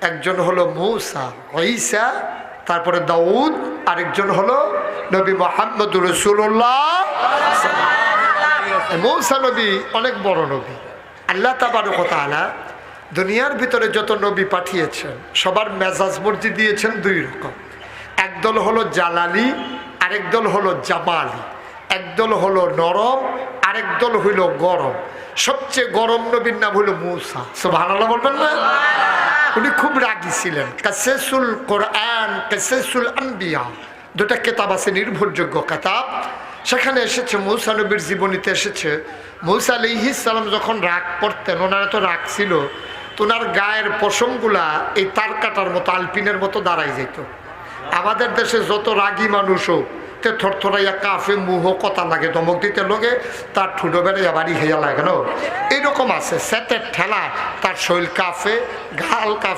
একজন হলো মূসা, ঈসা, তারপরে দাউদ, আরেকজন হলো নবী মুহাম্মদুর রাসূলুল্লাহ। মূসা নবী অনেক বড় নবী। আল্লাহ তাবারক ওয়া তাআলা দুনিয়ার ভিতরে যত নবী পাঠিয়েছেন সবার মেজাজ মর্জি দিয়েছেন দুই রকম। একদল হলো জালালি, আরেক দল হলো জামালি। একদল হলো নরম, আরেক দল হইল গরম। সবচেয়ে গরম নবীর নাম হইল মূসা। সুবহানাল্লাহ বলবেন না? উনি খুব রাগী ছিলেন। কাসেসুল কোরআন, কাসেসুল আম্বিয়া, দুটা কিতাব আছে নির্ভরযোগ্য কিতাব। সেখানে এসেছে মূসা নবীর জীবনীতে এসেছে, মূসা আলাইহিস সালাম যখন রাগ করতেন, ওনার তো রাগ ছিল, তো ওনার গায়ের পশমগুলা এই তার কাটার মতো আলপিনের মতো দাঁড়াই যেত। আমাদের দেশে যত রাগী মানুষ হোক তে থরথরাইয়া কাফে মুহ কথা লাগে, ধমক দিতে লোকে তার ঠুটো বেড়াইয়া বাড়ি হইয়া লাগে না, এইরকম আছে। সেতের ঠেলা তার শৈল কাফে, গাল কাফে।